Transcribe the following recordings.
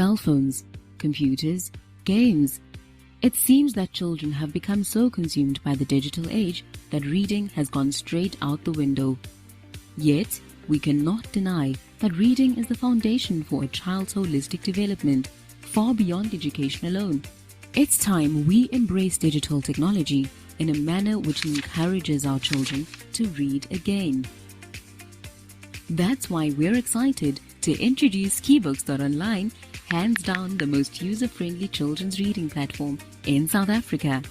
cell phones, computers, games. It seems that children have become so consumed by the digital age that reading has gone straight out the window. Yet, we cannot deny that reading is the foundation for a child's holistic development, far beyond education alone. It's time we embrace digital technology in a manner which encourages our children to read again. That's why we're excited to introduce kibooks.online, hands down the most user-friendly children's reading platform in South Africa.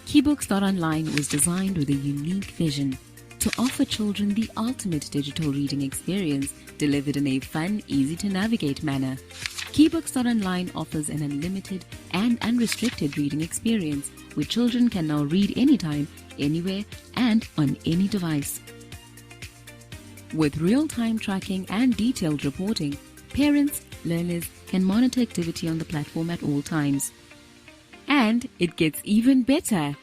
Kibooks.online was designed with a unique vision to offer children the ultimate digital reading experience delivered in a fun, easy-to-navigate manner. Kibooks.online offers an unlimited and unrestricted reading experience where children can now read anytime, anywhere, and on any device. With real-time tracking and detailed reporting, parents, learners can monitor activity on the platform at all times. And it gets even better.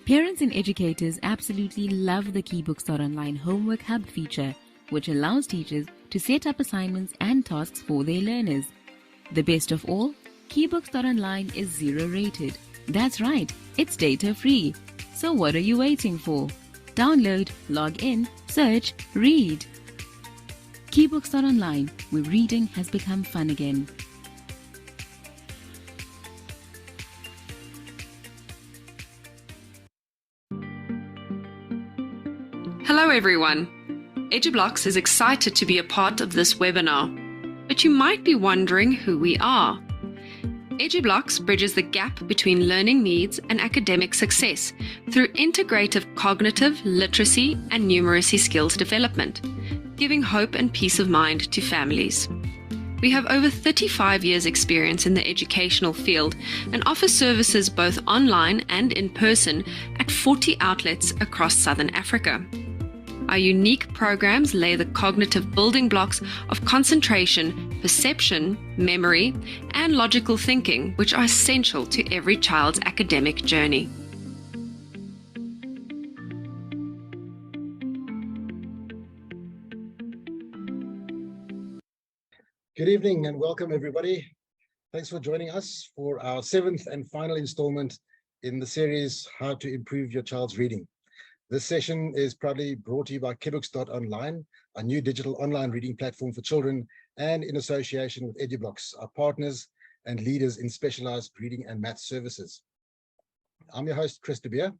Parents and educators absolutely love the kibooks.online homework hub feature, which allows teachers to set up assignments and tasks for their learners. The best of all, kibooks.online is 0 rated. That's right, it's data free. So what are you waiting for? Download, log in, search, read. Kibooks.online, where reading has become fun again. Hello everyone. EduBlocks is excited to be a part of this webinar, but you might be wondering who we are. EduBlocks bridges the gap between learning needs and academic success through integrative cognitive, literacy, and numeracy skills development, giving hope and peace of mind to families. We have over 35 years' experience in the educational field and offer services both online and in person at 40 outlets across Southern Africa. Our unique programs lay the cognitive building blocks of concentration, perception, memory, and logical thinking, which are essential to every child's academic journey. Good evening and welcome everybody. Thanks for joining us for our 7th and final installment in the series, How to Improve Your Child's Reading. This session is proudly brought to you by kibooks.online, a new digital online reading platform for children, and in association with EduBlocks, our partners and leaders in specialized reading and math services. I'm your host, Chris de Beer,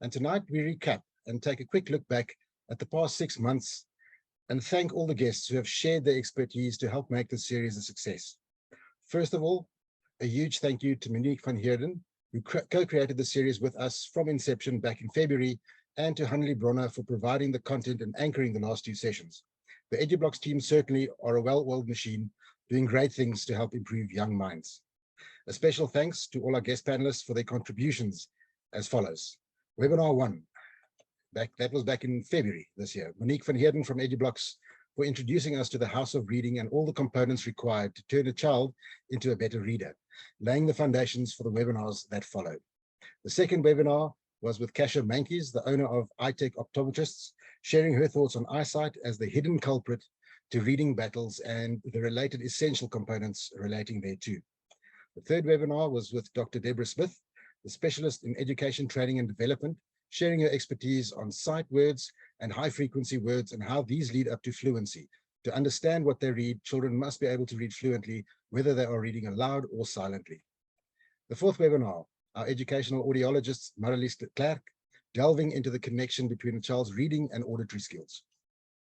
and tonight we recap and take a quick look back at the past 6 months and thank all the guests who have shared their expertise to help make this series a success. First of all, a huge thank you to Monique van Heerden, who co-created the series with us from inception back in February, and to Hanley Bronner for providing the content and anchoring the last 2 sessions. The EduBlocks team certainly are a well-oiled machine, doing great things to help improve young minds. A special thanks to all our guest panelists for their contributions as follows. Webinar 1. That was back in February this year. Monique van Heerden from EduBlocks for introducing us to the house of reading and all the components required to turn a child into a better reader, laying the foundations for the webinars that followed. The second webinar was with Kasia Mankies, the owner of iTech Optometrists, sharing her thoughts on eyesight as the hidden culprit to reading battles and the related essential components relating thereto. The third webinar was with Dr. Deborah Smith, the specialist in education training and development, sharing her expertise on sight words and high-frequency words and how these lead up to fluency. To understand what they read, children must be able to read fluently, whether they are reading aloud or silently. The fourth webinar, our educational audiologist, Marlies de Klerk, delving into the connection between a child's reading and auditory skills.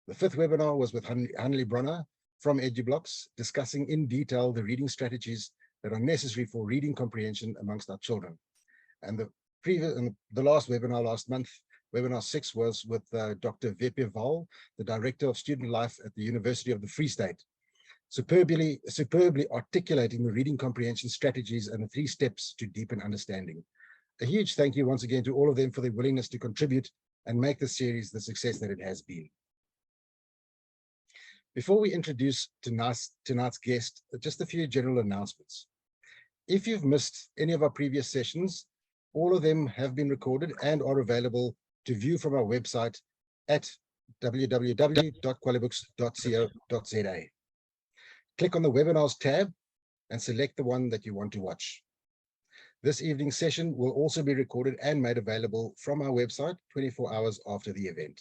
The fifth webinar was with Hanley Bronner from EduBlocks, discussing in detail the reading strategies that are necessary for reading comprehension amongst our children. And the last webinar last month, webinar 6, was with Dr. Vepe Val, the Director of Student Life at the University of the Free State, superbly articulating the reading comprehension strategies and the 3 steps to deepen understanding. A huge thank you once again to all of them for their willingness to contribute and make this series the success that it has been. Before we introduce tonight's guest, just a few general announcements. If you've missed any of our previous sessions, all of them have been recorded and are available to view from our website at www.kwalibooks.co.za. Click on the webinars tab and select the one that you want to watch. This evening's session will also be recorded and made available from our website 24 hours after the event.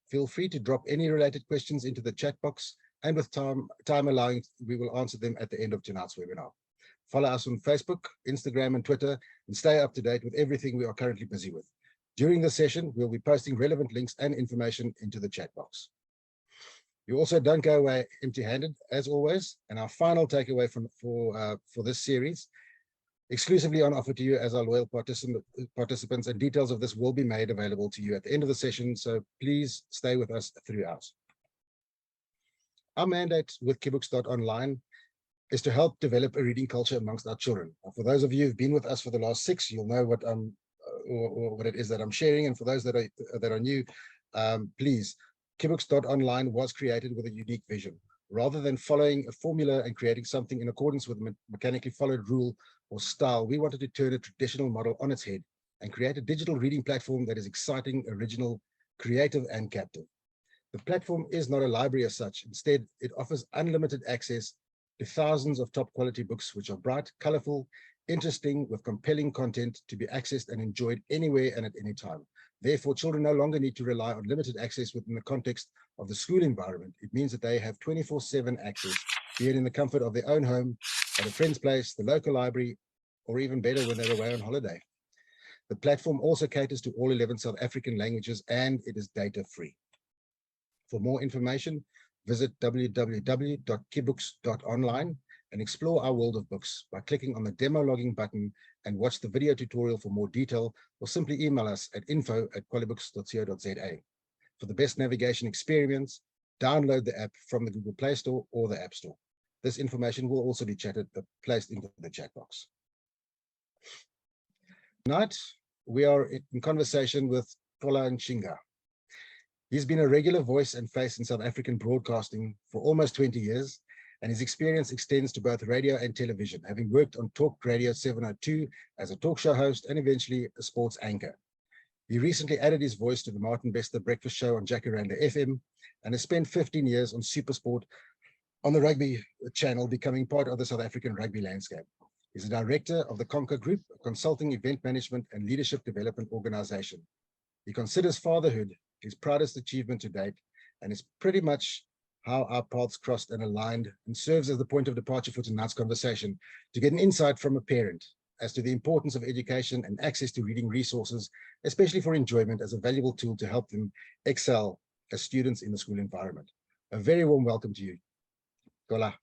Feel free to drop any related questions into the chat box, and with time allowing, we will answer them at the end of tonight's webinar. Follow us on Facebook, Instagram, and Twitter, and stay up to date with everything we are currently busy with. During the session, we'll be posting relevant links and information into the chat box. You also don't go away empty-handed, as always, and our final takeaway for this series, exclusively on offer to you as our loyal participants, and details of this will be made available to you at the end of the session, so please stay with us throughout. Our mandate with kibooks.online is to help develop a reading culture amongst our children. For those of you who've been with us for the last 6, you'll know what what it is that I'm sharing, and for those that are new, please, kibooks.online was created with a unique vision. Rather than following a formula and creating something in accordance with a mechanically followed rule or style, we wanted to turn a traditional model on its head and create a digital reading platform that is exciting, original, creative, and captive. The platform is not a library as such. Instead, it offers unlimited access to thousands of top quality books, which are bright, colorful, interesting, with compelling content to be accessed and enjoyed anywhere and at any time. Therefore, children no longer need to rely on limited access within the context of the school environment. It means that they have 24/7 access, be it in the comfort of their own home, at a friend's place, the local library, or even better when they're away on holiday. The platform also caters to all 11 South African languages, and it is data-free. For more information, visit www.kibooks.online and explore our world of books by clicking on the demo logging button and watch the video tutorial for more detail, or simply email us at info@qualibooks.co.za. For the best navigation experience, download the app from the Google Play Store or the App Store. This information will also be placed into the chat box. Tonight, we are in conversation with Xola Ntshinga. He's been a regular voice and face in South African broadcasting for almost 20 years, and his experience extends to both radio and television, having worked on Talk Radio 702 as a talk show host and eventually a sports anchor. He recently added his voice to the Martin Bester breakfast show on Jacaranda FM and has spent 15 years on Supersport on the rugby channel, becoming part of the South African rugby landscape. He's a director of the Conquer Group, a consulting event management and leadership development organization. He considers fatherhood his proudest achievement to date, and is pretty much how our paths crossed and aligned, and serves as the point of departure for tonight's conversation to get an insight from a parent as to the importance of education and access to reading resources, especially for enjoyment, as a valuable tool to help them excel as students in the school environment. A very warm welcome to you, Xola.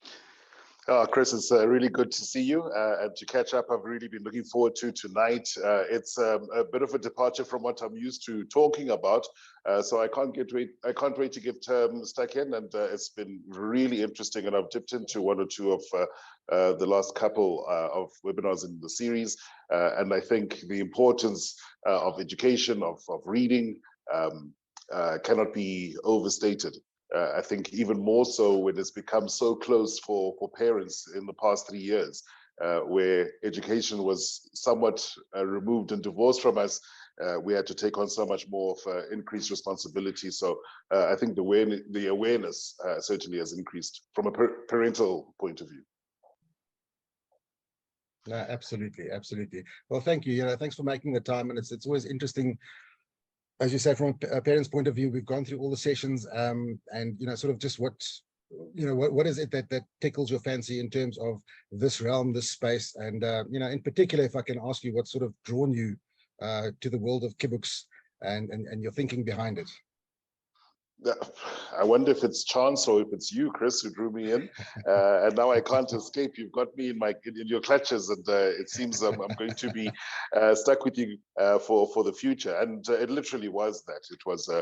Chris, it's really good to see you and to catch up. I've really been looking forward to tonight. It's a bit of a departure from what I'm used to talking about, so I can't wait to get stuck in. And it's been really interesting, and I've dipped into one or two of the last couple of webinars in the series, and I think the importance of education, of reading, cannot be overstated. I think even more so when it's become so close for parents in the past 3 years, where education was somewhat removed and divorced from us. We had to take on so much more of increased responsibility. So I think the awareness certainly has increased from a parental point of view. No, absolutely, absolutely. Well, thank you. Thanks for making the time, and it's always interesting. As you say, from a parent's point of view, we've gone through all the sessions, and sort of just what is it that tickles your fancy in terms of this realm, this space, and in particular, if I can ask you, what sort of drawn you to the world of kibooks and your thinking behind it? I wonder if it's chance or if it's you, Chris, who drew me in, and now I can't escape. You've got me in your clutches, and it seems I'm going to be stuck with you for the future. And it literally was that. It was a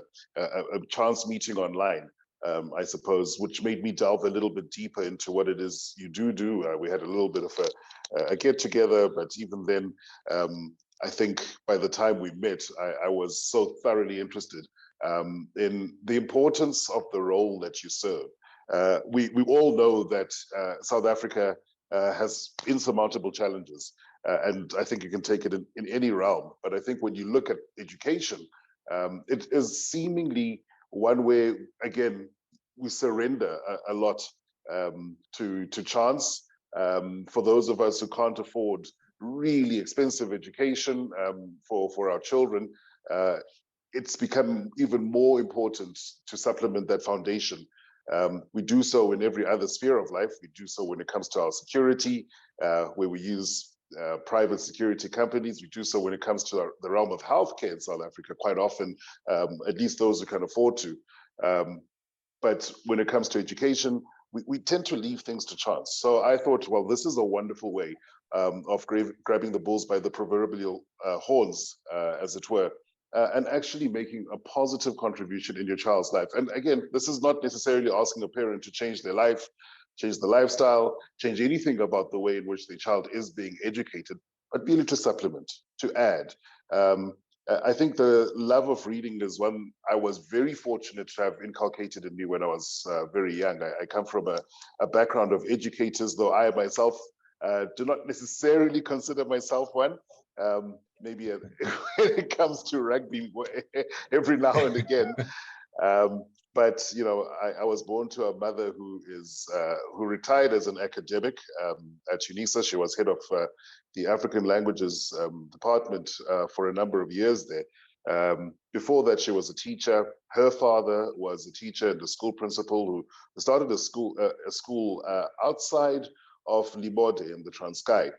chance meeting online, I suppose, which made me delve a little bit deeper into what it is you do. We had a little bit of a get together, but even then, I think by the time we met, I was so thoroughly interested in the importance of the role that you serve. We all know that South Africa has insurmountable challenges, and I think you can take it in any realm. But I think when you look at education, it is seemingly one where, again, we surrender a lot to chance. For those of us who can't afford really expensive education for our children, it's become even more important to supplement that foundation. We do so in every other sphere of life. We do so when it comes to our security, where we use private security companies. We do so when it comes to the realm of healthcare in South Africa, quite often, at least those who can afford to. But when it comes to education, we tend to leave things to chance. So I thought, well, this is a wonderful way of grabbing the bulls by the proverbial horns, as it were, and actually making a positive contribution in your child's life. And again, this is not necessarily asking a parent to change their life, change the lifestyle, change anything about the way in which the child is being educated, but merely to supplement, to add. I think the love of reading is one I was very fortunate to have inculcated in me when I was very young. I come from a background of educators, though I myself do not necessarily consider myself one. Maybe when it comes to rugby, every now and again. But you know, I was born to a mother who retired as an academic at UNISA. She was head of the African Languages department for a number of years there. Before that, she was a teacher. Her father was a teacher and a school principal who started a school outside of Libode in the Transkei,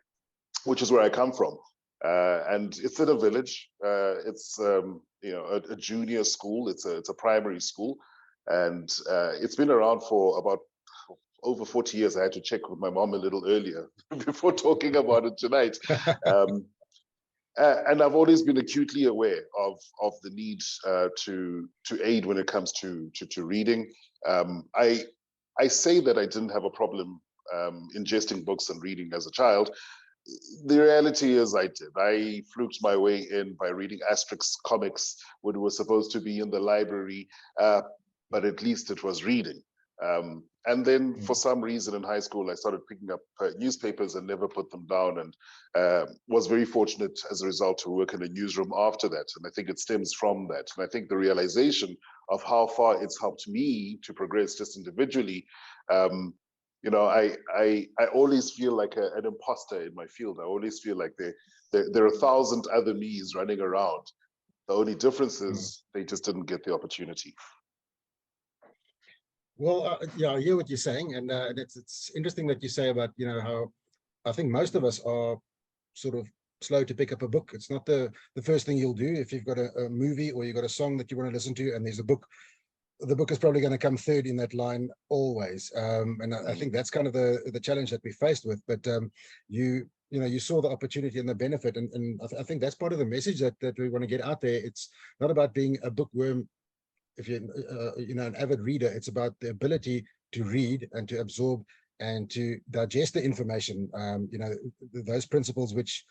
which is where I come from. And it's in a village. It's you know, a junior school. It's a primary school, and it's been around for about over 40 years. I had to check with my mom a little earlier before talking about it tonight. And I've always been acutely aware of the need to aid when it comes to reading. I say that I didn't have a problem ingesting books and reading as a child. The reality is I did. I fluked my way in by reading Asterix comics when it was supposed to be in the library, but at least it was reading. And then for some reason in high school, I started picking up newspapers and never put them down, and was very fortunate as a result to work in a newsroom after that. And I think it stems from that. And I think the realization of how far it's helped me to progress just individually, you know, I always feel like an imposter in my field. I always feel like there are 1,000 other me's running around. The only difference is they just didn't get the opportunity. Well, yeah, I hear what you're saying, and it's interesting that you say about, you know, how I think most of us are sort of slow to pick up a book. It's not the first thing you'll do. If you've got a movie or you've got a song that you want to listen to, and there's a book, the book is probably going to come third in that line always. And I think that's kind of the challenge that we're faced with. But you know, you saw the opportunity and the benefit, and I think that's part of the message that we want to get out there. It's not about being a bookworm. If you're you know, an avid reader, it's about the ability to read and to absorb and to digest the information. You know, those principles which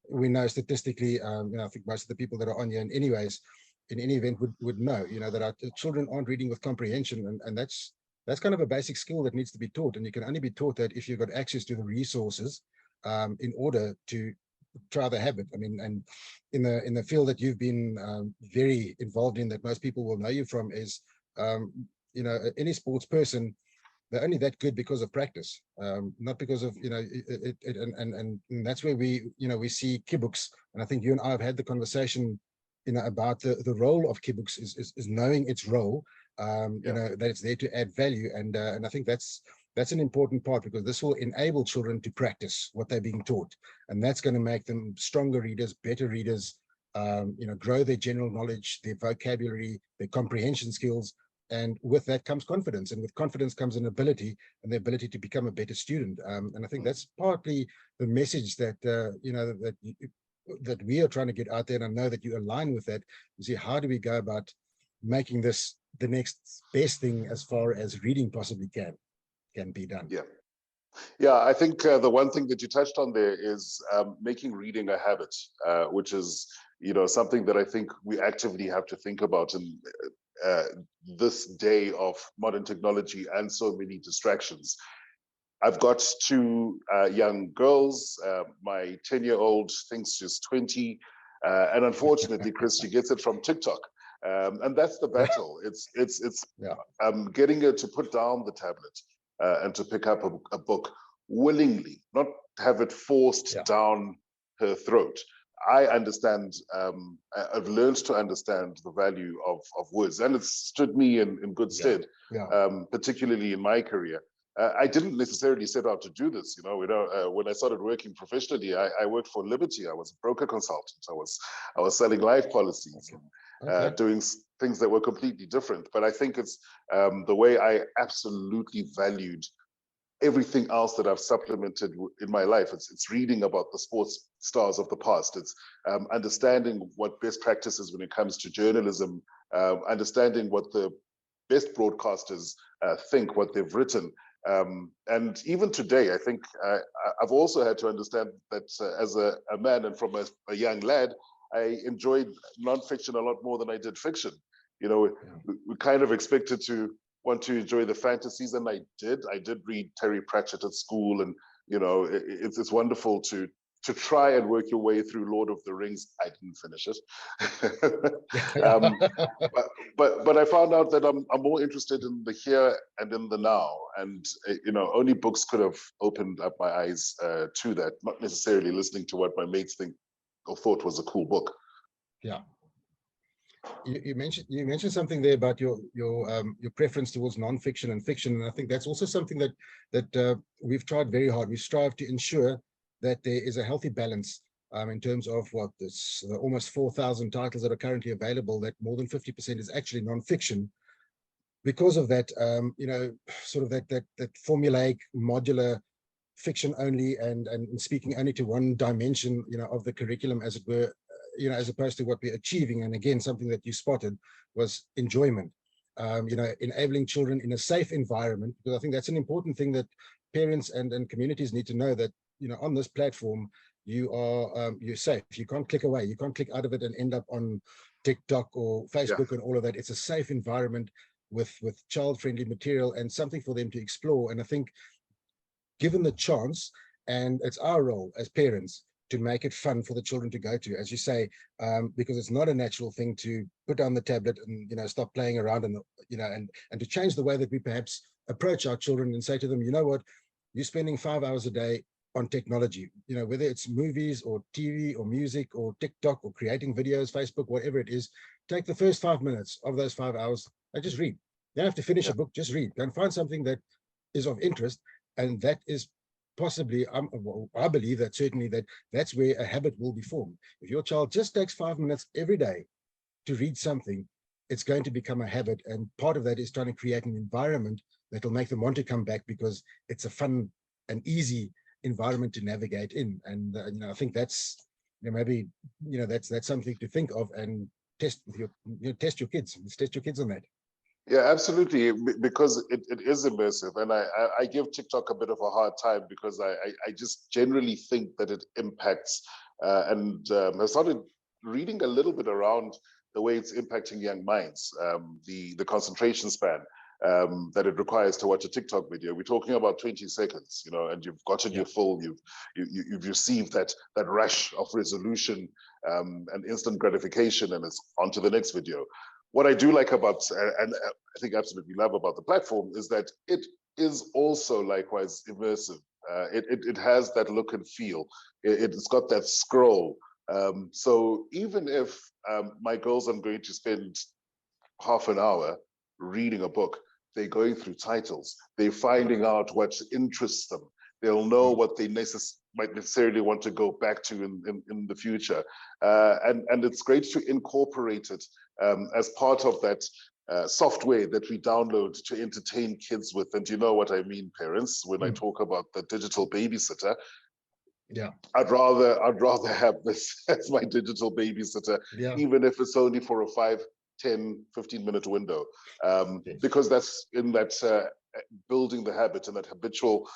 we know statistically, you know, I think most of the people that are on here in any event would know, you know, that our children aren't reading with comprehension, and that's kind of a basic skill that needs to be taught, and you can only be taught that if you've got access to the resources in order to try the habit. I mean, and in the field that you've been very involved in, that most people will know you from, is you know, any sports person, they're only that good because of practice, not because of, you know, and that's where we, you know, we see kibooks, and I think you and I have had the conversation, you know, about the role of kibooks is knowing its role, you know, that it's there to add value, and I think that's an important part, because this will enable children to practice what they're being taught, and that's going to make them stronger readers, better readers, you know, grow their general knowledge, their vocabulary, their comprehension skills, and with that comes confidence, and with confidence comes an ability, and the ability to become a better student. And I think that's partly the message that you know, that we are trying to get out there, and I know that you align with that. You see, how do we go about making this the next best thing as far as reading possibly can be done? Yeah, I think the one thing that you touched on there is making reading a habit, which is, you know, something that I think we actively have to think about in this day of modern technology and so many distractions. I've got two young girls. My 10-year-old thinks she's 20, and unfortunately, Chris, she gets it from TikTok. And that's the battle. It's getting her to put down the tablet. and to pick up a book willingly, not have it forced down her throat. I understand, I've learned to understand the value of words, and it's stood me in good stead, particularly in my career. I didn't necessarily set out to do this, when I started working professionally, I worked for Liberty. I was a broker consultant. I was selling life policies, and doing things that were completely different. But I think it's the way I absolutely valued everything else that I've supplemented in my life. It's reading about the sports stars of the past. It's understanding what best practices when it comes to journalism, understanding what the best broadcasters think, what they've written. And even today, I think I've also had to understand that as a man and from a young lad, I enjoyed nonfiction a lot more than I did fiction. We kind of expected to want to enjoy the fantasies, and I did read Terry Pratchett at school, and it's wonderful to try and work your way through Lord of the Rings. I didn't finish it. But I found out that I'm more interested in the here and in the now, and only books could have opened up my eyes to that, not necessarily listening to what my mates think or thought was a cool book. Yeah. You mentioned something there about your preference towards nonfiction and fiction, and I think that's also something that we've tried very hard. We strive to ensure that there is a healthy balance in terms of almost 4,000 titles that are currently available. That more than 50% is actually nonfiction. Because of that, sort of that formulaic, modular fiction only, and speaking only to one dimension, of the curriculum, as it were. As opposed to what we're achieving. And again, something that you spotted was enjoyment, enabling children in a safe environment, because I think that's an important thing that parents and communities need to know, that, on this platform, you're safe. You can't click away. You can't click out of it and end up on TikTok or Facebook and all of that. It's a safe environment with child-friendly material and something for them to explore. And I think given the chance, and it's our role as parents to make it fun for the children to go to, as you say, because it's not a natural thing to put down the tablet and stop playing around, and to change the way that we perhaps approach our children and say to them, what, you're spending 5 hours a day on technology, whether it's movies or TV or music or TikTok or creating videos, Facebook, whatever it is. Take the first 5 minutes of those 5 hours and just read. You don't have to finish a book, just read. Go and find something that is of interest, and that is possibly, I believe that certainly that's where a habit will be formed. If your child just takes 5 minutes every day to read something, it's going to become a habit. And part of that is trying to create an environment that will make them want to come back, because it's a fun and easy environment to navigate in. And I think that's maybe that's something to think of and test with test your kids. Let's test your kids on that. Yeah, absolutely, because it is immersive, and I give TikTok a bit of a hard time, because I just generally think that it impacts, and I started reading a little bit around the way it's impacting young minds, the concentration span that it requires to watch a TikTok video. We're talking about 20 seconds, and you've gotten your full, you've received that rush of resolution and instant gratification, and it's on to the next video. What I do like about, and I think absolutely love about the platform, is that it is also likewise immersive. It has that look and feel. It's got that scroll. So even if my girls are going to spend half an hour reading a book, they're going through titles. They're finding out what interests them. They'll know what they might necessarily want to go back to in the future. And it's great to incorporate it as part of that software that we download to entertain kids with. And you know what I mean, parents, when I talk about the digital babysitter. Yeah, I'd rather have this as my digital babysitter, even if it's only for a 5, 10, 15-minute window, because that's in that building the habit and that habitual,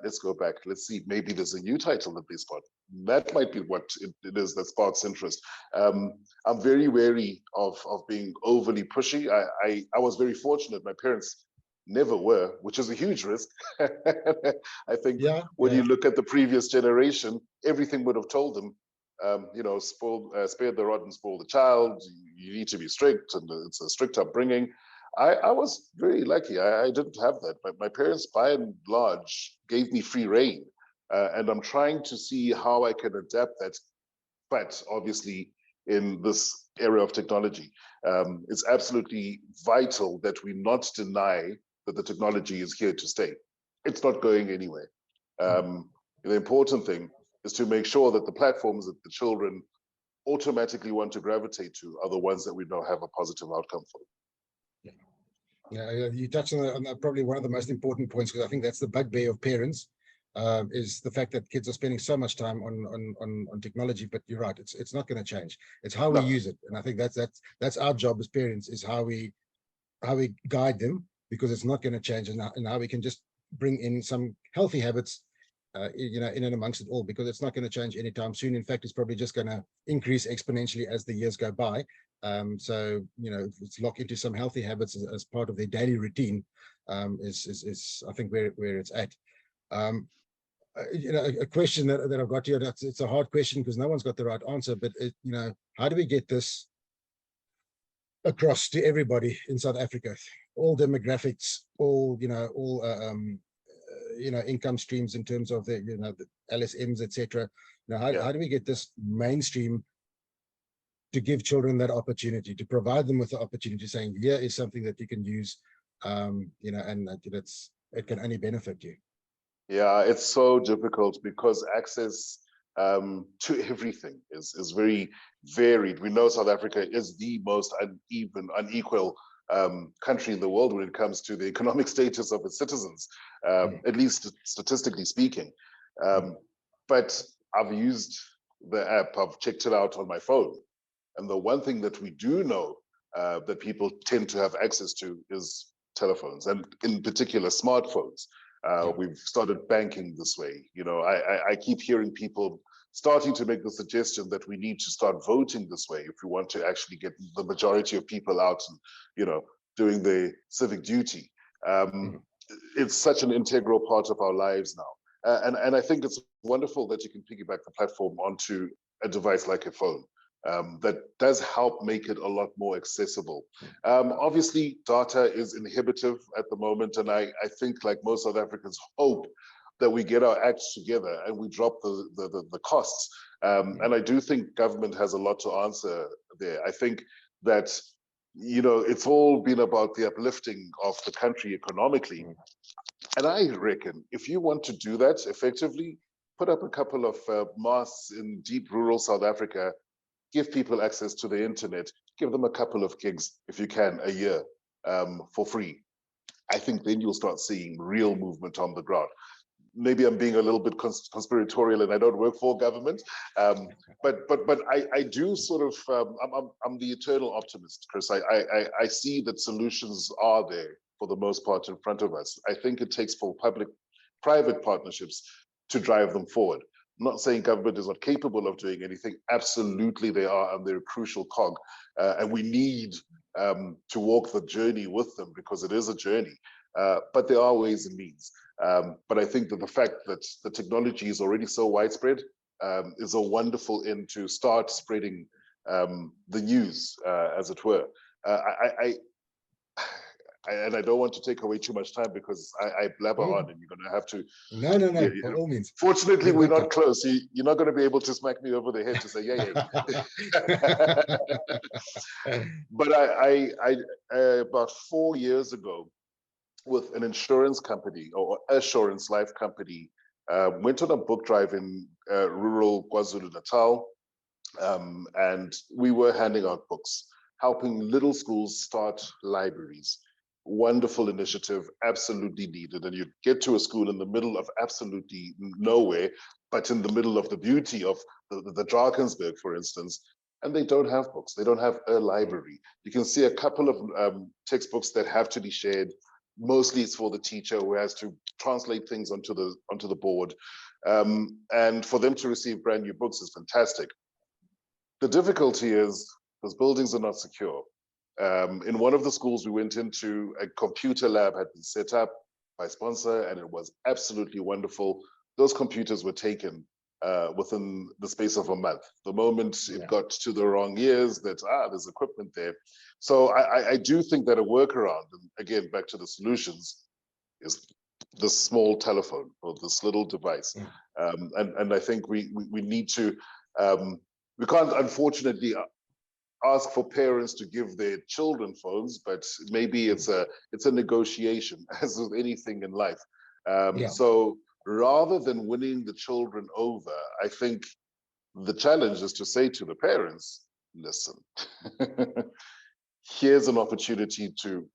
let's go back, let's see, maybe there's a new title that they spot. That might be what it is that sparks interest. I'm very wary of being overly pushy. I was very fortunate. My parents never were, which is a huge risk. I think when you look at the previous generation, everything would have told them, spare the rod and spoil the child. You need to be strict, and it's a strict upbringing. I was very lucky. I didn't have that, but my parents, by and large, gave me free reign, and I'm trying to see how I can adapt that. But obviously, in this era of technology, it's absolutely vital that we not deny that the technology is here to stay. It's not going anywhere. The important thing is to make sure that the platforms that the children automatically want to gravitate to are the ones that we know have a positive outcome for them. Yeah, you touched on probably one of the most important points, because I think that's the bugbear of parents, is the fact that kids are spending so much time on technology. But you're right, it's not going to change. It's how we use it, and I think that's our job as parents, is how we guide them, because it's not going to change, and how we can just bring in some healthy habits, in and amongst it all, because it's not going to change anytime soon. In fact, it's probably just going to increase exponentially as the years go by. So let's lock into some healthy habits as part of their daily routine, is I think where it's at. A question that I've got here, it's a hard question because no one's got the right answer, but how do we get this across to everybody in South Africa, all demographics, all income streams, in terms of the LSMs, etc. How do we get this mainstream to give children that opportunity, to provide them with the opportunity, saying here is something that you can use, and it can only benefit you? Yeah, it's so difficult because access to everything is very varied. We know South Africa is the most unequal country in the world when it comes to the economic status of its citizens, at least statistically speaking. But I've used the app, I've checked it out on my phone. And the one thing that we do know that people tend to have access to is telephones, and in particular smartphones. We've started banking this way. I keep hearing people starting to make the suggestion that we need to start voting this way if we want to actually get the majority of people out and, doing their civic duty. It's such an integral part of our lives now. And I think it's wonderful that you can piggyback the platform onto a device like a phone. That does help make it a lot more accessible. Obviously, data is inhibitive at the moment, and I think, like most South Africans, hope that we get our acts together and we drop the costs. And I do think government has a lot to answer there. I think that it's all been about the uplifting of the country economically, and I reckon if you want to do that effectively, put up a couple of masts in deep rural South Africa. Give people access to the internet, give them a couple of gigs, if you can, a year for free. I think then you'll start seeing real movement on the ground. Maybe I'm being a little bit conspiratorial and I don't work for government, but I do sort of, I'm the eternal optimist, Chris. I see that solutions are there for the most part in front of us. I think it takes for public-private partnerships to drive them forward. I'm not saying government is not capable of doing anything. Absolutely they are, and they're a crucial cog. And we need to walk the journey with them, because it is a journey. But there are ways and means. But I think that the fact that the technology is already so widespread is a wonderful end to start spreading the news, as it were. And I don't want to take away too much time because I blabber on, and you're going to have to. No, by all means. Fortunately, we're not close. You're not going to be able to smack me over the head to say, yeah. But I about 4 years ago, with an insurance company, or Assurance Life company, went on a book drive in rural KwaZulu-Natal, and we were handing out books, helping little schools start libraries. Wonderful initiative, absolutely needed. And you get to a school in the middle of absolutely nowhere, but in the middle of the beauty of the Drakensberg, for instance, and they don't have books. They don't have a library. You can see a couple of textbooks that have to be shared. Mostly it's for the teacher who has to translate things onto the board. And for them to receive brand new books is fantastic. The difficulty is those buildings are not secure. In one of the schools we went into, a computer lab had been set up by a sponsor, and it was absolutely wonderful. Those computers were taken within the space of a month. The moment it Yeah. got to the wrong ears, that there's equipment there. So I do think that a workaround, and again back to the solutions, is this small telephone or this little device. And I think we need to, we can't unfortunately ask for parents to give their children phones, but maybe it's a negotiation, as with anything in life. So rather than winning the children over, I think the challenge is to say to the parents, listen, here's an opportunity to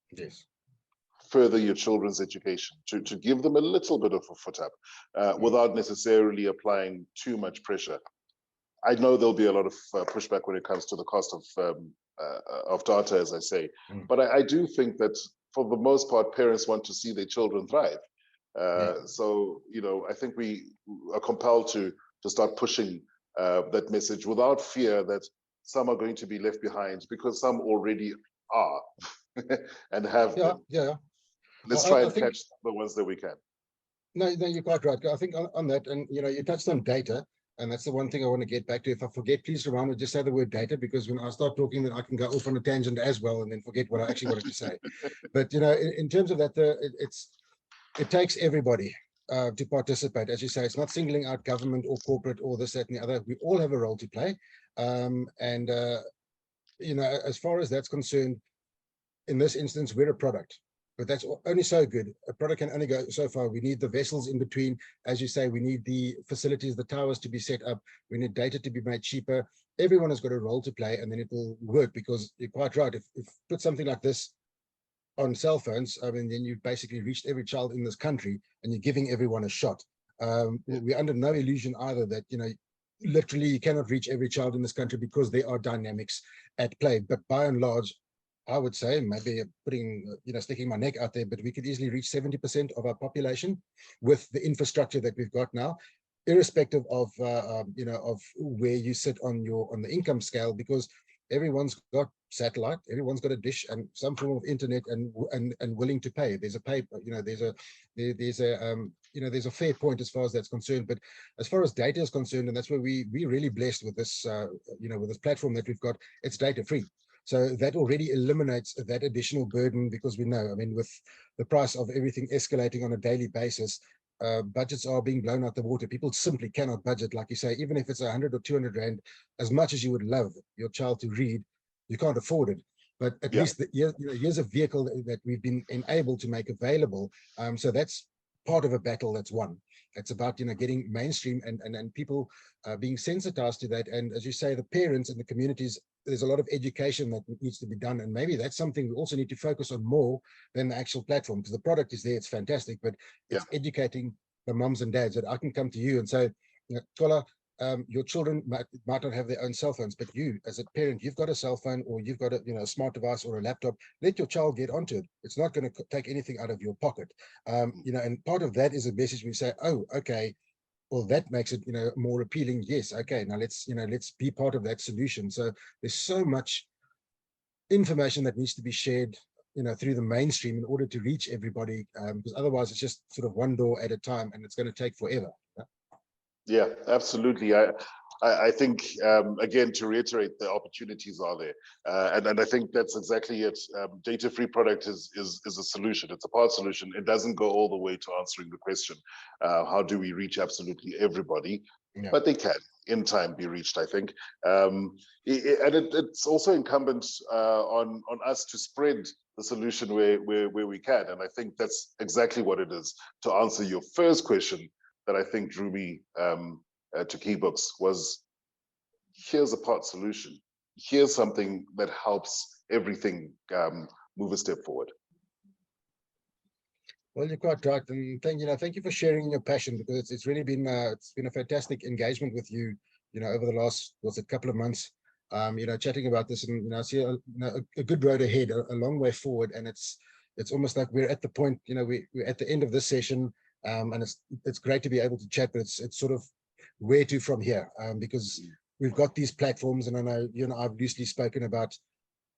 further your children's education, to give them a little bit of a foot up without necessarily applying too much pressure. I know there'll be a lot of pushback when it comes to the cost of data, as I say, but I do think that for the most part, parents want to see their children thrive. So, you know, I think we are compelled to start pushing that message without fear that some are going to be left behind, because some already are and have them. Let's try and catch the ones that we can. No, you're quite right. I think on that, and you know, you touched on data, and that's the one thing I want to get back to. If I forget, please remind me, just say the word data, because when I start talking, then I can go off on a tangent as well, and then forget what I actually wanted to say. But you know, in terms of that, it takes everybody to participate. As you say, it's not singling out government or corporate or this, that, and the other. We all have a role to play, and you know, as far as that's concerned, in this instance, we're a product. But that's only so good. A product can only go so far. We need the vessels in between. As you say, we need the facilities, the towers to be set up. We need data to be made cheaper. Everyone has got a role to play, and then it will work, because you're quite right. If put something like this on cell phones, I mean, then you've basically reached every child in this country, and you're giving everyone a shot. We're under no illusion either that, you know, literally you cannot reach every child in this country, because there are dynamics at play. But by and large, I would say, maybe putting, you know, sticking my neck out there, but we could easily reach 70% of our population with the infrastructure that we've got now, irrespective of, you know, of where you sit on the income scale, because everyone's got satellite, everyone's got a dish and some form of internet, and willing to pay. There's a pay, you know, there's a you know, there's a fair point as far as that's concerned. But as far as data is concerned, and that's where we're really blessed with this, you know, with this platform that we've got, it's data free. So that already eliminates that additional burden, because we know, I mean, with the price of everything escalating on a daily basis, budgets are being blown out the water. People simply cannot budget, like you say, even if it's 100 or 200 rand, as much as you would love your child to read, you can't afford it. But at least here's a vehicle that we've been enabled to make available. So that's part of a battle that's won. It's about, you know, getting mainstream and people being sensitized to that. And as you say, the parents and the communities, there's a lot of education that needs to be done. And maybe that's something we also need to focus on more than the actual platform, because the product is there, it's fantastic, but it's educating the moms and dads that I can come to you and say, you know, Xola, your children might not have their own cell phones, but you as a parent, you've got a cell phone, or you've got a, you know, a smart device or a laptop. Let your child get onto it. It's not going to take anything out of your pocket. You know, and part of that is a message we say, oh, okay, well, that makes it, you know, more appealing. Yes, okay, now let's, you know, let's be part of that solution. So there's so much information that needs to be shared, you know, through the mainstream in order to reach everybody, because otherwise it's just sort of one door at a time, and it's going to take forever. Yeah, absolutely. I think, again, to reiterate, the opportunities are there. And I think that's exactly it. Data-free product is a solution. It's a part solution. It doesn't go all the way to answering the question, how do we reach absolutely everybody? Yeah. But they can, in time, be reached, I think. And it's also incumbent on us to spread the solution where we can. And I think that's exactly what it is. To answer your first question, that I think drew me to Keybooks was, here's a part solution. Here's something that helps everything move a step forward. Well, you're quite right, and thank you for sharing your passion, because it's really been a fantastic engagement with you, you know, over the last couple of months, you know, chatting about this, and you know, I see a good road ahead, a long way forward, and it's almost like we're at the point, you know, we're at the end of this session. And it's great to be able to chat, but it's sort of where to from here, because we've got these platforms, and I know you and I have loosely spoken about,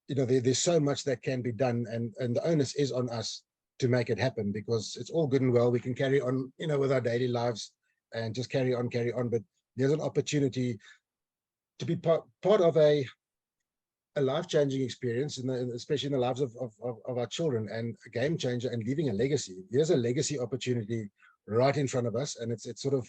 you know, there's so much that can be done, and the onus is on us to make it happen, because it's all good and well, we can carry on, you know, with our daily lives and just carry on, but there's an opportunity to be part of a life-changing experience, especially in the lives of our children, and a game changer, and leaving a legacy. There's a legacy opportunity right in front of us, and it's sort of,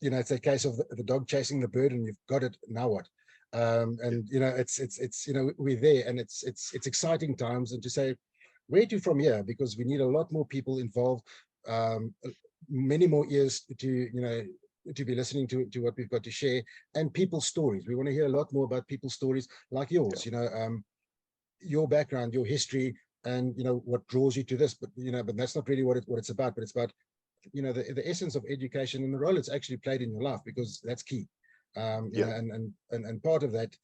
you know, it's a case of the dog chasing the bird, and you've got it, now what? And you know, it's you know, we're there, and it's exciting times, and to say where to from here, because we need a lot more people involved, many more ears to, you know, to be listening to what we've got to share, and people's stories. We want to hear a lot more about people's stories like yours, you know, your background, your history, and, you know, what draws you to this. But, you know, but that's not really what it's about, but it's about, you know, the essence of education and the role it's actually played in your life, because that's key. You know, and part of that,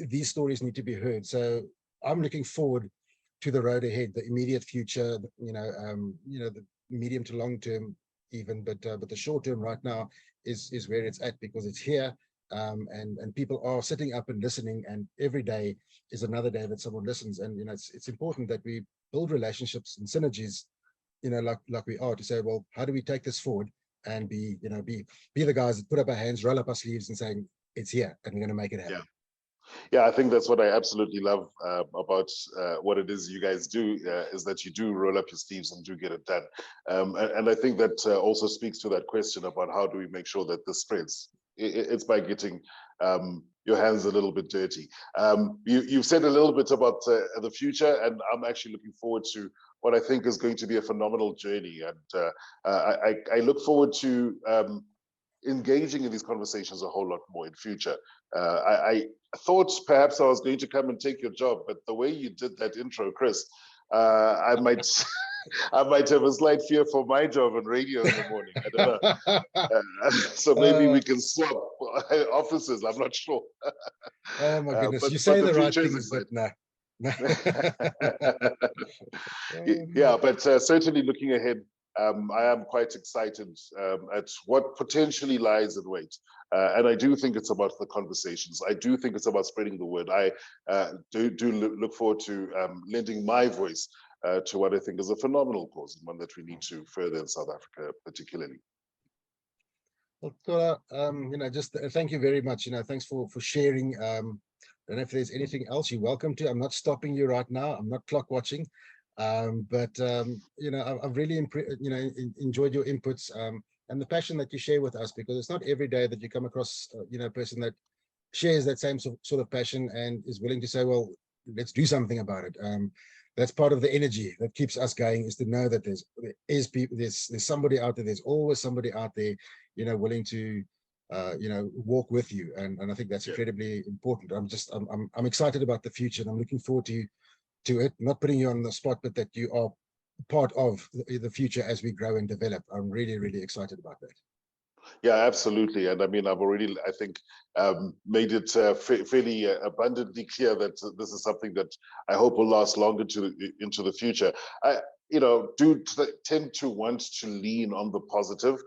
these stories need to be heard. So I'm looking forward to the road ahead, the immediate future, you know, the medium to long term even, but the short term right now is where it's at, because it's here, and people are sitting up and listening, and every day is another day that someone listens. And, you know, it's important that we build relationships and synergies, you know, like we are, to say, well, how do we take this forward and be, you know, be the guys that put up our hands, roll up our sleeves, and saying it's here, and we're going to make it happen. Yeah, I think that's what I absolutely love about what it is you guys do, is that you do roll up your sleeves and do get it done. And I think that also speaks to that question about how do we make sure that this spreads. It's by getting your hands a little bit dirty. You've said a little bit about the future, and I'm actually looking forward to what I think is going to be a phenomenal journey. And I look forward to engaging in these conversations a whole lot more in future. I thought perhaps I was going to come and take your job, but the way you did that intro, Chris, I might I might have a slight fear for my job on radio in the morning. I don't know. So maybe we can swap offices. I'm not sure. Oh my goodness, you say the right things, but no. Yeah, but certainly looking ahead, I am quite excited at what potentially lies in wait. And I do think it's about the conversations. I do think it's about spreading the word. I do look forward to lending my voice to what I think is a phenomenal cause, and one that we need to further in South Africa, particularly. Well, Xola, you know, just thank you very much. You know, thanks for sharing. And if there's anything else, you're welcome to. I'm not stopping you right now. I'm not clock watching. But you know, I've really enjoyed your inputs, and the passion that you share with us, because it's not every day that you come across you know, a person that shares that same sort of passion and is willing to say, well, let's do something about it. That's part of the energy that keeps us going, is to know that there's somebody out there. There's always somebody out there, you know, willing to you know, walk with you, and I think that's incredibly important. I'm excited about the future, and I'm looking forward to it, not putting you on the spot, but that you are part of the future as we grow and develop. I'm really, really excited about that. Yeah, absolutely. And I mean, I've already, I think, made it fairly abundantly clear that this is something that I hope will last longer into the future. I, you know, do tend to want to lean on the positive.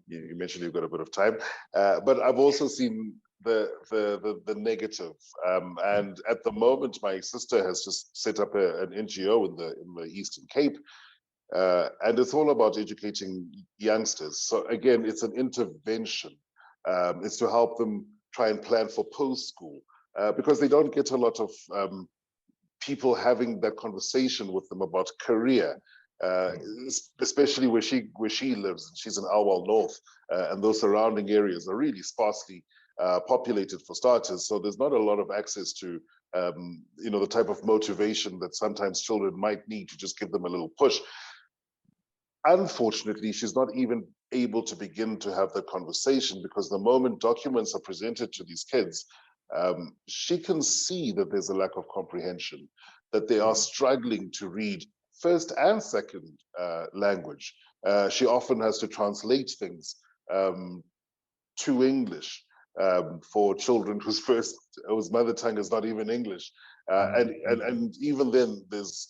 You mentioned you've got a bit of time, but I've also seen the negative. And at the moment, my sister has just set up an NGO in the Eastern Cape. And it's all about educating youngsters. So again, it's an intervention. It's to help them try and plan for post-school, because they don't get a lot of people having that conversation with them about career, especially where she lives. She's in Alwal North, and those surrounding areas are really sparsely populated, for starters. So there's not a lot of access to you know, the type of motivation that sometimes children might need to just give them a little push. Unfortunately, she's not even able to begin to have that conversation, because the moment documents are presented to these kids, she can see that there's a lack of comprehension, that they are struggling to read first and second language. She often has to translate things to English for children whose mother tongue is not even English. And even then, there's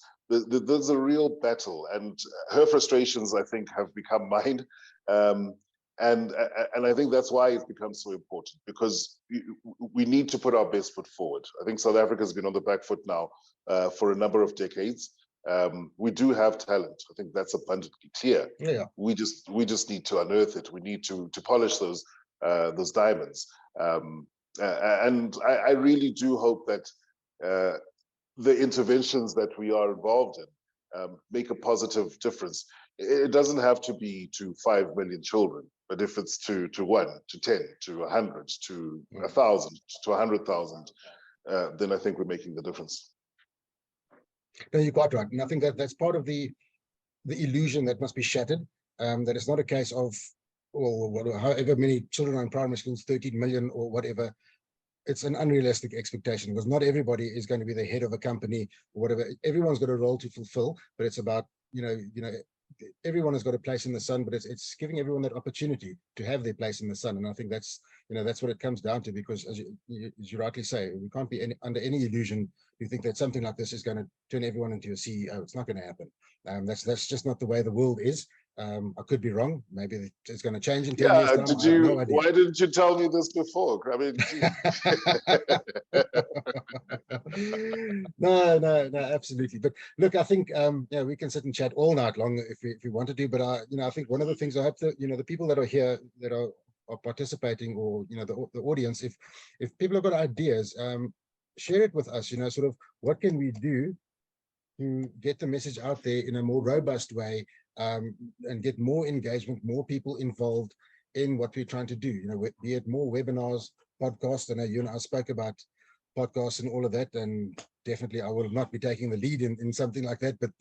a real battle, and her frustrations, I think, have become mine. And I think that's why it's become so important, because we need to put our best foot forward. I think South Africa has been on the back foot now for a number of decades. We do have talent. I think that's abundantly clear. Yeah. We just need to unearth it. We need to polish those those diamonds. And I really do hope that the interventions that we are involved in make a positive difference. It doesn't have to be to 5 million children, but if it's to 1, to 10, to 100, to 1,000, to 100,000, then I think we're making the difference. No, you're quite right. And I think that that's part of the illusion that must be shattered, that it's not a case of, well, however many children are in primary schools, 13 million or whatever. It's an unrealistic expectation, because not everybody is going to be the head of a company or whatever. Everyone's got a role to fulfill, but it's about, everyone has got a place in the sun, but it's giving everyone that opportunity to have their place in the sun. And I think that's, that's what it comes down to, because as you rightly say, we can't be under any illusion to think that something like this is going to turn everyone into a CEO. It's not going to happen. That's just not the way the world is. I could be wrong. Maybe it's going to change in 10 years time. Did I have no idea. Why didn't you tell me this before? I mean, no, absolutely. But look, I think we can sit and chat all night long if we wanted to. But I think one of the things I hope that the people that are here that are participating, or the audience, if people have got ideas, share it with us. Sort of what can we do to get the message out there in a more robust way, and get more engagement, more people involved in what we're trying to do. Be it more webinars, podcasts. I know you and I spoke about podcasts and all of that, and definitely I will not be taking the lead in something like that. But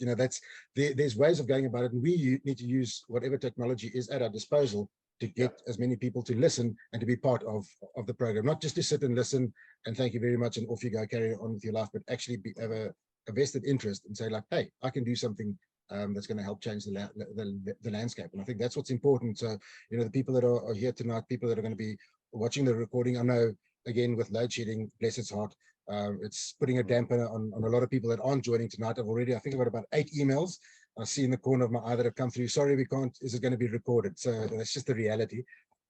there's ways of going about it, and we need to use whatever technology is at our disposal to get as many people to listen and to be part of the program, not just to sit and listen and thank you very much and off you go, carry on with your life, but actually have a vested interest and say, like, hey, I can do something that's going to help change the landscape. And I think that's what's important. So, the people that are here tonight, people that are going to be watching the recording, I know, again, with load shedding, bless its heart, it's putting a damper on a lot of people that aren't joining tonight. I think I've got about 8 emails I see in the corner of my eye that have come through. Sorry, we can't, is it going to be recorded? So that's just the reality.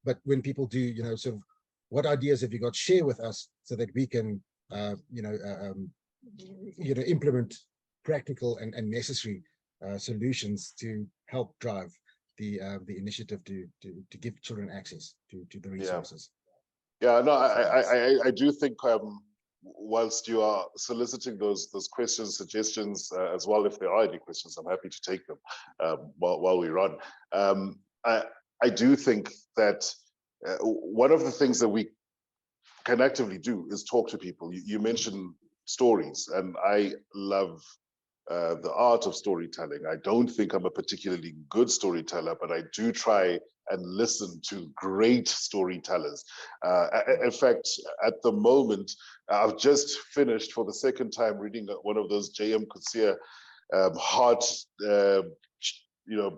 But when people do, sort of, what ideas have you got? Share with us so that we can, implement practical and necessary solutions to help drive the initiative to give children access to the resources. I do think whilst you are soliciting those questions, suggestions as well, if there are any questions, I'm happy to take them while we run. I do think that one of the things that we can actively do is talk to people. You mentioned stories, and I love the art of storytelling. I don't think I'm a particularly good storyteller, but I do try and listen to great storytellers. In fact, at the moment, I've just finished for the second time reading one of those J.M. Coetzee heart,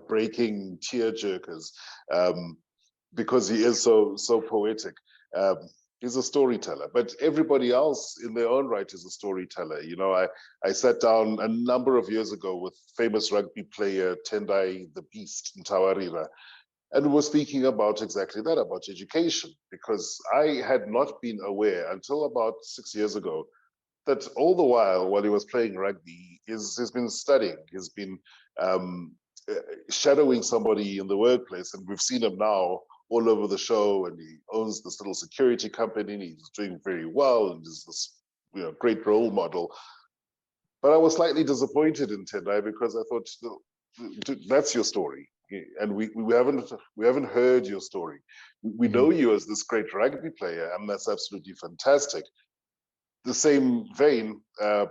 breaking tear jerkers, because he is so poetic. He's a storyteller, but everybody else in their own right is a storyteller. I sat down a number of years ago with famous rugby player Tendai the Beast in Tawarira, and was speaking about exactly that, about education, because I had not been aware until about 6 years ago that all the while he was playing rugby, he's been studying, he's been shadowing somebody in the workplace, and we've seen him now all over the show, and he owns this little security company, and he's doing very well, and is this great role model. But I was slightly disappointed in Tendai, because I thought, that's your story, and we haven't heard your story. We know you as this great rugby player, and that's absolutely fantastic. The same vein,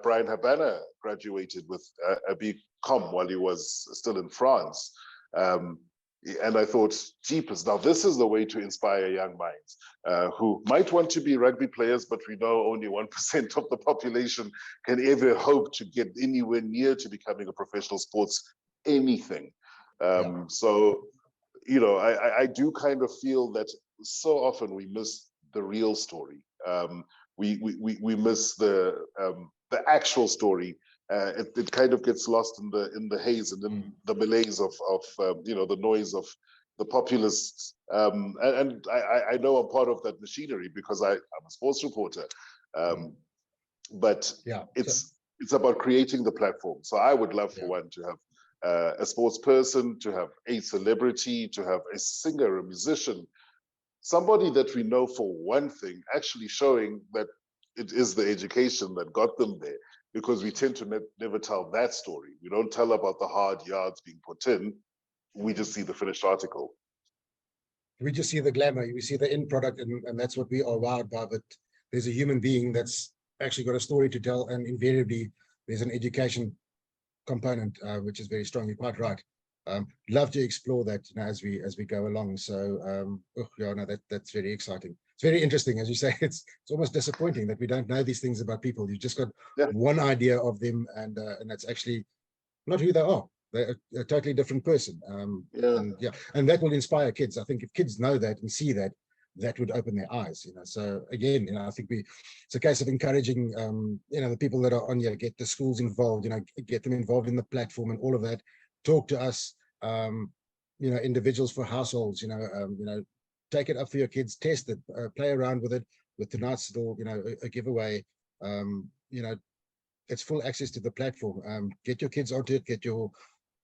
Brian Habana graduated with a BCom while he was still in France. And I thought, jeepers, now this is the way to inspire young minds who might want to be rugby players, but we know only 1% of the population can ever hope to get anywhere near to becoming a professional sports anything. So, I do kind of feel that so often we miss the real story. We miss the actual story. It kind of gets lost in the haze and in the malaise of the noise of the populists. And I know I'm part of that machinery because I'm a sports reporter. But it's about creating the platform. So I would love for one to have a sports person, to have a celebrity, to have a singer, a musician, somebody that we know for one thing actually showing that it is the education that got them there, because we tend to never tell that story. We don't tell about the hard yards being put in. We just see the finished article. We just see the glamour, we see the end product, and that's what we are wowed by. But there's a human being that's actually got a story to tell, and invariably there's an education component, which is very strong. You're quite right. Love to explore that, as we go along. So yeah, no, that's very exciting. It's very interesting, as you say. It's almost disappointing that we don't know these things about people. You've just got one idea of them, and that's actually not who they are. They're a totally different person. And that will inspire kids. I think if kids know that and see that, that would open their eyes. So again, I think it's a case of encouraging, the people that are on here, get the schools involved, get them involved in the platform and all of that. Talk to us, individuals for households, take it up for your kids, test it, play around with it. With tonight's little, a giveaway, it's full access to the platform. Get your kids onto it, get your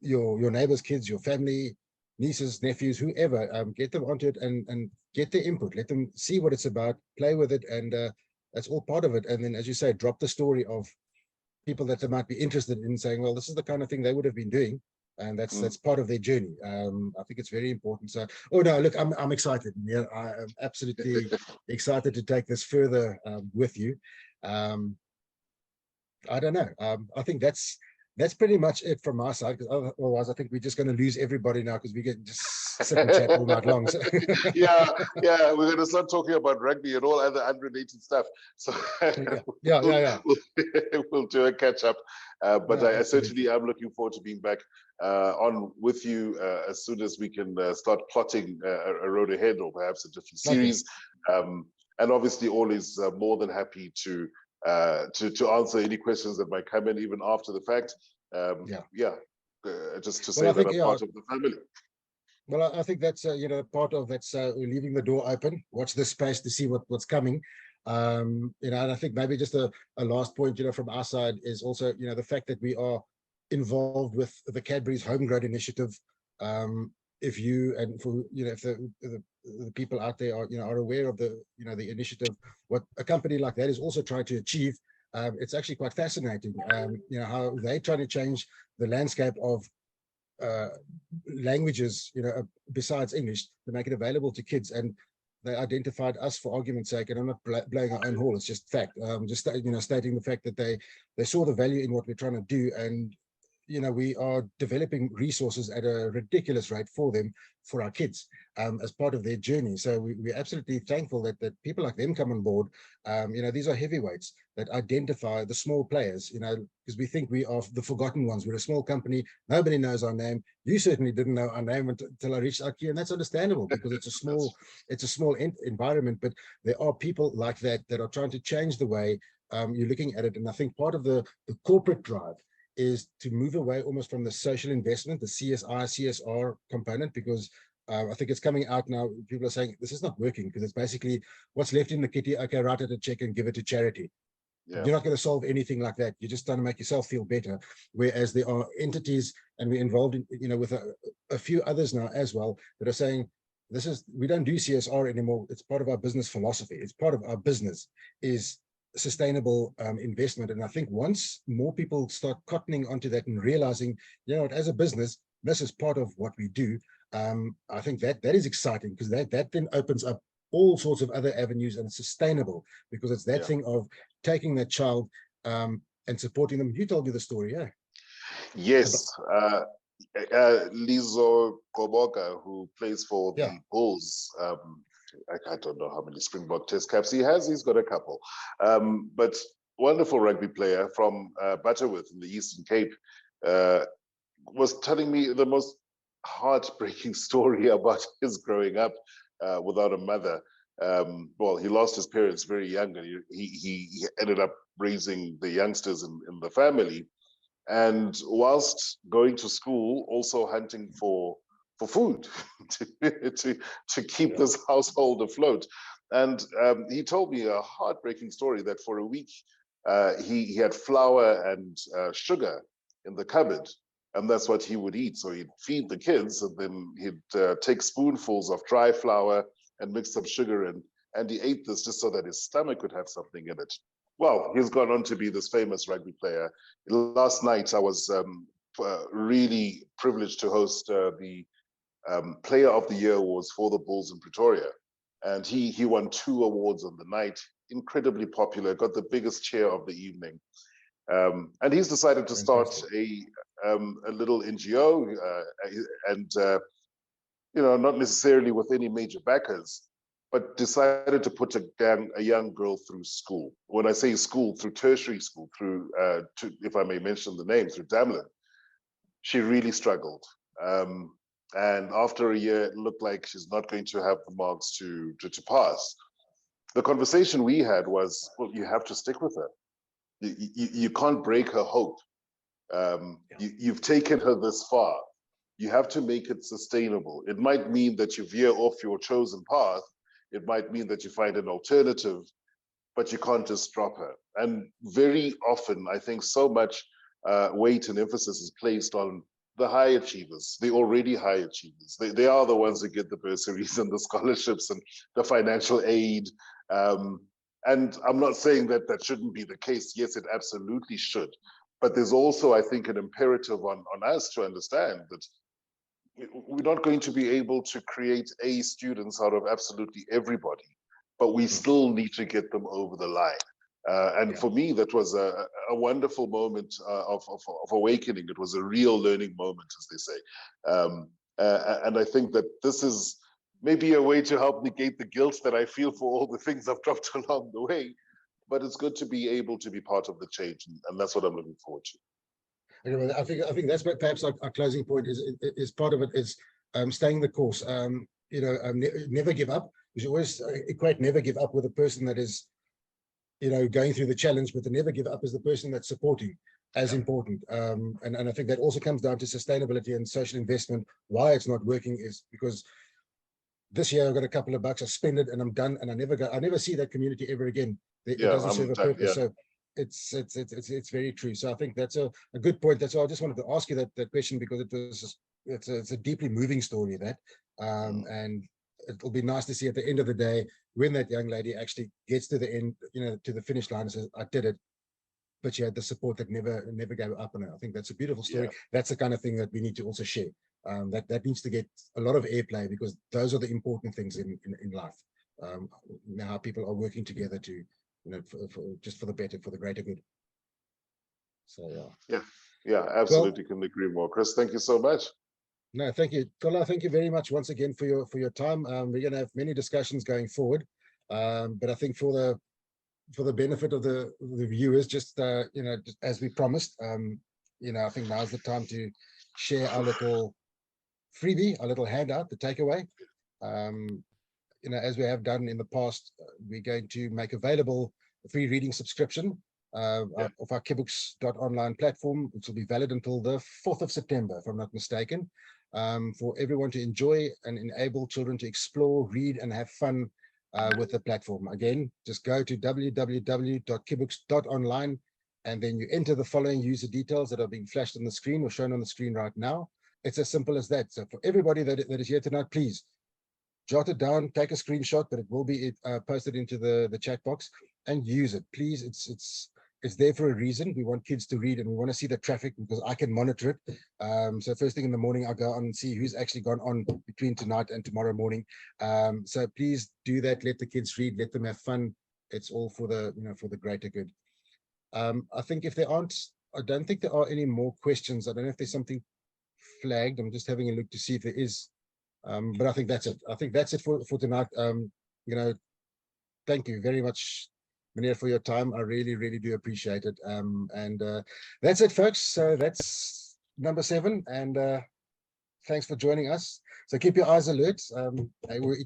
neighbors' kids, your family, nieces, nephews, whoever, get them onto it and get their input. Let them see what it's about, play with it, and that's all part of it. And then, as you say, drop the story of people that they might be interested in, saying, well, this is the kind of thing they would have been doing, and that's part of their journey. I think it's very important. So, look, I'm excited. Yeah, I am absolutely excited to take this further with you. I don't know. I think that's pretty much it from my side, because otherwise I think we're just going to lose everybody now, because we get just sit and chat all night long. So. yeah, we're going to start talking about rugby and all other unrelated stuff. So we'll do a catch up. But I certainly am looking forward to being back on with you as soon as we can start plotting a road ahead, or perhaps a different series. And obviously, always more than happy to answer any questions that might come in, even after the fact. Just to say that I'm part of the family. Well, I think that's part of that's leaving the door open. Watch this space to see what's coming. And I think maybe just a last point, from our side is also the fact that we are involved with the Cadbury's Homegrown initiative. If you and for if the people out there are aware of the the initiative, what a company like that is also trying to achieve, it's actually quite fascinating. How they're trying to change the landscape of languages, besides English, to make it available to kids. And they identified us, for argument's sake, and I'm not blowing our own horn, it's just fact, just stating the fact that they saw the value in what we're trying to do. And we are developing resources at a ridiculous rate for them, for our kids, as part of their journey. So we're absolutely thankful that people like them come on board. These are heavyweights that identify the small players, because we think we are the forgotten ones. We're a small company. Nobody knows our name. You certainly didn't know our name until I reached out here, and that's understandable, because it's a small environment. But there are people like that are trying to change the way you're looking at it. And I think part of the corporate drive is to move away almost from the social investment, the CSR component, because I think it's coming out now. People are saying this is not working, because it's basically what's left in the kitty. Okay, write it a check and give it to charity. Yeah. You're not going to solve anything like that. You're just trying to make yourself feel better. Whereas there are entities, and we're involved in, with a few others now as well, that are saying we don't do CSR anymore. It's part of our business philosophy. It's part of our business is sustainable investment. And I think once more people start cottoning onto that and realizing, as a business, this is part of what we do. I think that is exciting, because that then opens up all sorts of other avenues, and it's sustainable, because it's that thing of taking that child and supporting them. You told me the story, yeah? Yes. Lizo Koboka, who plays for the Bulls, I don't know how many Springbok test caps he has. He's got a couple. But wonderful rugby player from Butterworth in the Eastern Cape, was telling me the most heartbreaking story about his growing up without a mother. Well, he lost his parents very young, and he ended up raising the youngsters in the family. And whilst going to school, also hunting for food to keep this household afloat. And he told me a heartbreaking story that for a week he had flour and sugar in the cupboard, and that's what he would eat. So he'd feed the kids, and then he'd take spoonfuls of dry flour and mixed some sugar in. And he ate this just so that his stomach could have something in it. Well, he's gone on to be this famous rugby player. Last night, I was really privileged to host the Player of the Year Awards for the Bulls in Pretoria. And he won 2 awards on the night, incredibly popular, got the biggest cheer of the evening. And he's decided to start a little NGO, and not necessarily with any major backers, but decided to put a young girl through school. When I say school, through tertiary school, through, if I may mention the name, through Damlin. She really struggled. And after a year, it looked like she's not going to have the marks to pass. The conversation we had was, well, you have to stick with her. You can't break her hope. You've taken her this far. You have to make it sustainable. It might mean that you veer off your chosen path. It might mean that you find an alternative, but you can't just drop her. And very often, I think so much weight and emphasis is placed on the high achievers, the already high achievers. They are the ones that get the bursaries and the scholarships and the financial aid. And I'm not saying that that shouldn't be the case. Yes, it absolutely should. But there's also, I think, an imperative on us to understand that we're not going to be able to create A students out of absolutely everybody, but we still need to get them over the line. And for me, that was a wonderful moment of awakening. It was a real learning moment, as they say. And I think that this is maybe a way to help negate the guilt that I feel for all the things I've dropped along the way. But it's good to be able to be part of the change, and that's what I'm looking forward to. I think that's what perhaps our closing point is part of it is staying the course. Never give up. You should always equate never give up with a person that is, going through the challenge, but the never give up is the person that's supporting as important. And I think that also comes down to sustainability and social investment. Why it's not working is because this year I've got a couple of bucks, I spend it and I'm done, and I never see that community ever again. It doesn't serve a purpose. So it's very true. So I think that's a good point. That's why I just wanted to ask you that question, because it's a deeply moving story, that and it'll be nice to see at the end of the day when that young lady actually gets to the end, to the finish line and says, I did it, but she had the support that never gave up on her. I think that's a beautiful story. Yeah. That's the kind of thing that we need to also share. That needs to get a lot of airplay, because those are the important things in life. How people are working together to, just for the better, for the greater good. So yeah, absolutely, couldn't agree more. Chris, thank you so much. No, thank you, Xola. Thank you very much once again for your time. We're going to have many discussions going forward, but I think for the benefit of the viewers, just as we promised, I think now's the time to share our little freebie, our little handout, the takeaway. As we have done in the past, we're going to make available a free reading subscription of our kibooks.online platform, which will be valid until the 4th of September, if I'm not mistaken, for everyone to enjoy and enable children to explore, read, and have fun with the platform. Again, just go to www.kibooks.online, and then you enter the following user details that are being flashed on the screen or shown on the screen right now. It's as simple as that. So for everybody that is here tonight, please jot it down, take a screenshot, but it will be posted into the chat box, and use it. Please, it's there for a reason. We want kids to read, and we want to see the traffic, because I can monitor it. So first thing in the morning, I'll go on and see who's actually gone on between tonight and tomorrow morning. So please do that. Let the kids read. Let them have fun. It's all for the greater good. I think I don't think there are any more questions. I don't know if there's something flagged. I'm just having a look to see if there is. But I think that's it. I think that's it for tonight. Thank you very much, Meneer, for your time. I really, really do appreciate it. And that's it, folks. So that's number 7. And thanks for joining us. So keep your eyes alert.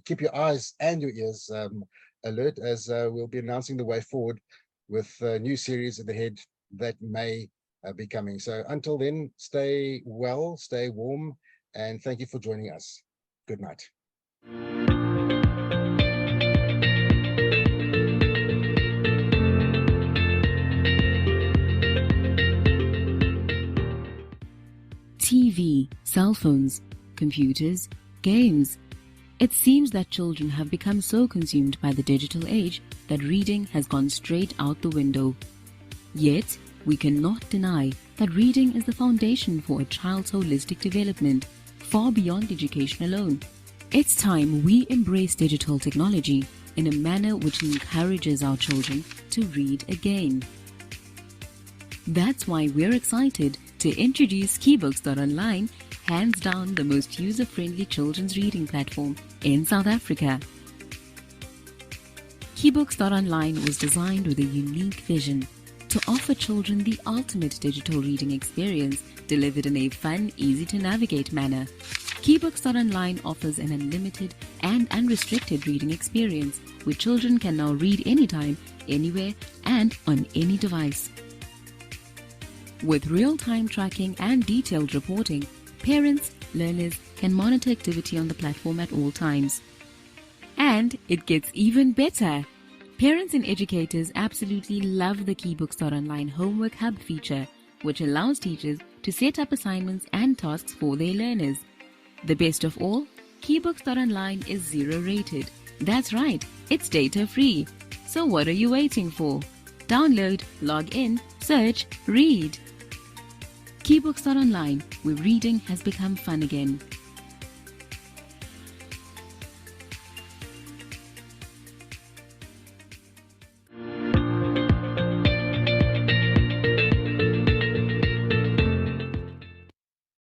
Keep your eyes and your ears alert, as we'll be announcing the way forward with a new series ahead that may be coming. So until then, stay well, stay warm, and thank you for joining us. Good night. TV, cell phones, computers, games. It seems that children have become so consumed by the digital age that reading has gone straight out the window. Yet, we cannot deny that reading is the foundation for a child's holistic development, far beyond education alone. It's time we embrace digital technology in a manner which encourages our children to read again. That's why we're excited to introduce kibooks.online, hands down the most user-friendly children's reading platform in South Africa. Kibooks.online was designed with a unique vision to offer children the ultimate digital reading experience delivered in a fun, easy-to-navigate manner. Kibooks.online offers an unlimited and unrestricted reading experience where children can now read anytime, anywhere, and on any device. With real-time tracking and detailed reporting, parents, learners can monitor activity on the platform at all times. And it gets even better. Parents and educators absolutely love the kibooks.online homework hub feature, which allows teachers to set up assignments and tasks for their learners. The best of all, kibooks.online is zero rated. That's right, it's data free. So what are you waiting for? Download, log in, search, read. Kibooks.online, where reading has become fun again.